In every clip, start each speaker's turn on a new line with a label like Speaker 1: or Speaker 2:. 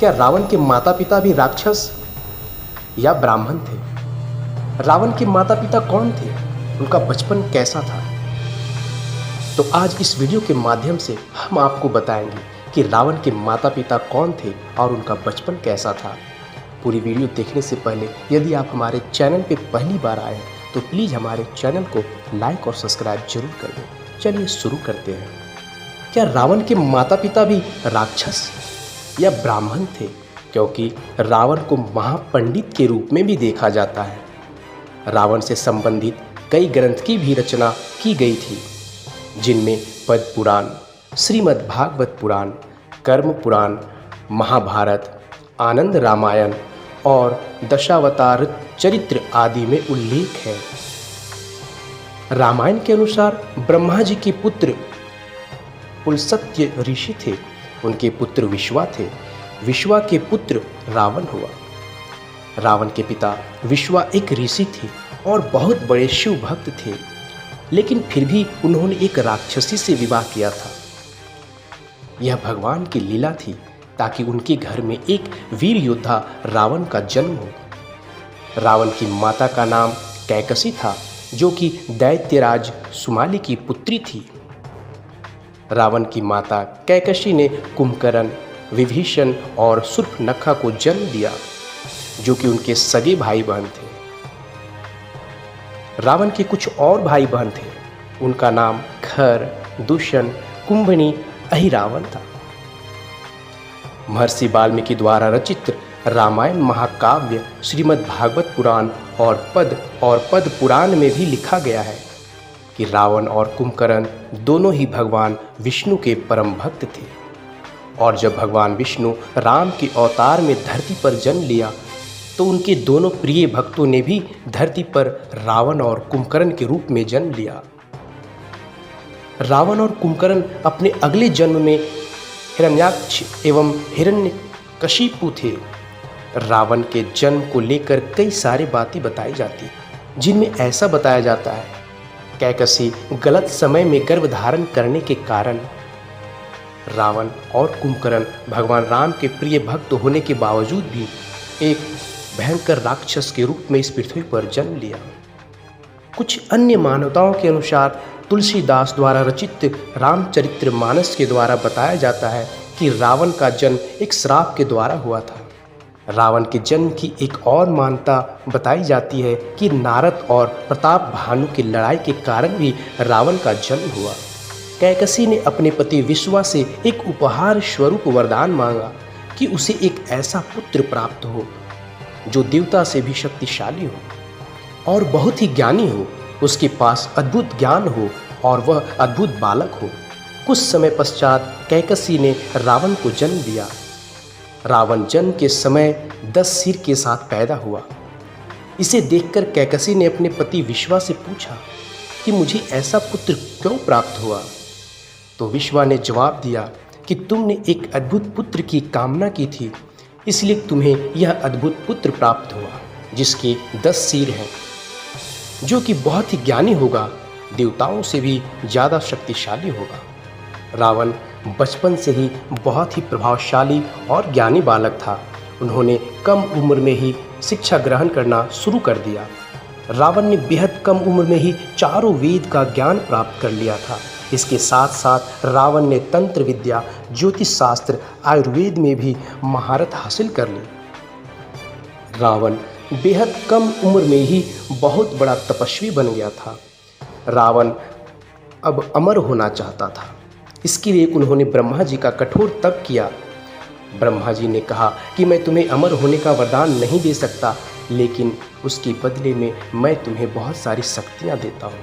Speaker 1: क्या रावण के माता पिता भी राक्षस या ब्राह्मण थे? रावण के माता पिता कौन थे? उनका बचपन कैसा था? तो आज इस वीडियो के माध्यम से हम आपको बताएंगे कि रावण के माता पिता कौन थे और उनका बचपन कैसा था। पूरी वीडियो देखने से पहले यदि आप हमारे चैनल पर पहली बार आए हैं तो प्लीज़ हमारे चैनल को लाइक और सब्सक्राइब जरूर कर दें। चलिए शुरू करते हैं। क्या रावण के माता पिता भी राक्षस या ब्राह्मण थे? क्योंकि रावण को महापंडित के रूप में भी देखा जाता है। रावण से संबंधित कई ग्रंथ की भी रचना की गई थी, जिनमें पद्म पुराण, श्रीमद् भागवत पुराण, कर्म पुराण, महाभारत, आनंद रामायण और दशावतार चरित्र आदि में उल्लेख है। रामायण के अनुसार ब्रह्मा जी के पुत्र पुलस्त्य ऋषि थे। उनके पुत्र विश्वा थे। विश्वा के पुत्र रावण हुआ। रावण के पिता विश्वा एक ऋषि थे और बहुत बड़े शिव भक्त थे, लेकिन फिर भी उन्होंने एक राक्षसी से विवाह किया था। यह भगवान की लीला थी ताकि उनके घर में एक वीर योद्धा रावण का जन्म हो। रावण की माता का नाम कैकसी था, जो कि दैत्यराज सुमाली की पुत्री थी। रावण की माता कैकसी ने कुंभकर्ण, विभीषण और शूर्पणखा को जन्म दिया, जो कि उनके सगे भाई बहन थे। रावण के कुछ और भाई बहन थे। उनका नाम खर, दूषण, कुंभनी, अहिरावण था। महर्षि वाल्मीकि द्वारा रचित रामायण महाकाव्य, श्रीमद् भागवत पुराण और पद्म पुराण में भी लिखा गया है कि रावण और कुंभकर्ण दोनों ही भगवान विष्णु के परम भक्त थे। और जब भगवान विष्णु राम के अवतार में धरती पर जन्म लिया तो उनके दोनों प्रिय भक्तों ने भी धरती पर रावण और कुंभकर्ण के रूप में जन्म लिया। रावण और कुंभकर्ण अपने अगले जन्म में हिरण्याक्ष एवं हिरण्यकशिपु थे। रावण के जन्म को लेकर कई सारी बातें बताई जाती, जिनमें ऐसा बताया जाता है कैकसी गलत समय में गर्भ धारण करने के कारण रावण और कुंभकर्ण भगवान राम के प्रिय भक्त होने के बावजूद भी एक भयंकर राक्षस के रूप में इस पृथ्वी पर जन्म लिया। कुछ अन्य मान्यताओं के अनुसार तुलसीदास द्वारा रचित रामचरितमानस के द्वारा बताया जाता है कि रावण का जन्म एक श्राप के द्वारा हुआ था। रावण के जन्म की एक और मान्यता बताई जाती है कि नारद और प्रताप भानु की लड़ाई के कारण भी रावण का जन्म हुआ। कैकसी ने अपने पति विश्वा से एक उपहार स्वरूप वरदान मांगा कि उसे एक ऐसा पुत्र प्राप्त हो जो देवता से भी शक्तिशाली हो और बहुत ही ज्ञानी हो, उसके पास अद्भुत ज्ञान हो और वह अद्भुत बालक हो। कुछ समय पश्चात कैकसी ने रावण को जन्म दिया। रावण जन्म के समय 10 सिर के साथ पैदा हुआ। इसे देखकर कैकसी ने अपने पति विश्वा से पूछा कि मुझे ऐसा पुत्र क्यों प्राप्त हुआ? तो विश्वा ने जवाब दिया कि तुमने एक अद्भुत पुत्र की कामना की थी, इसलिए तुम्हें यह अद्भुत पुत्र प्राप्त हुआ जिसके 10 सिर हैं, जो कि बहुत ही ज्ञानी होगा, देवताओं से भी ज़्यादा शक्तिशाली होगा। रावण बचपन से ही बहुत ही प्रभावशाली और ज्ञानी बालक था। उन्होंने कम उम्र में ही शिक्षा ग्रहण करना शुरू कर दिया। रावण ने बेहद कम उम्र में ही चारों वेद का ज्ञान प्राप्त कर लिया था। इसके साथ साथ रावण ने तंत्र विद्या, ज्योतिष शास्त्र, आयुर्वेद में भी महारत हासिल कर ली। रावण बेहद कम उम्र में ही बहुत बड़ा तपस्वी बन गया था। रावण अब अमर होना चाहता था। इसके लिए उन्होंने ब्रह्मा जी का कठोर तप किया। ब्रह्मा जी ने कहा कि मैं तुम्हें अमर होने का वरदान नहीं दे सकता, लेकिन उसके बदले में मैं तुम्हें बहुत सारी शक्तियाँ देता हूँ,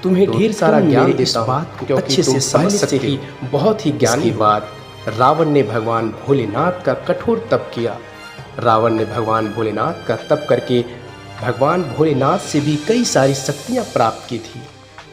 Speaker 1: तुम्हें ढेर सारा ज्ञान देता हूँ, बात को अच्छे से समझ सकते ही बहुत ही ज्ञानी बात। रावण ने भगवान भोलेनाथ का कठोर तप किया। रावण ने भगवान भोलेनाथ का तप करके भगवान भोलेनाथ से भी कई सारी शक्तियाँ प्राप्त की थी।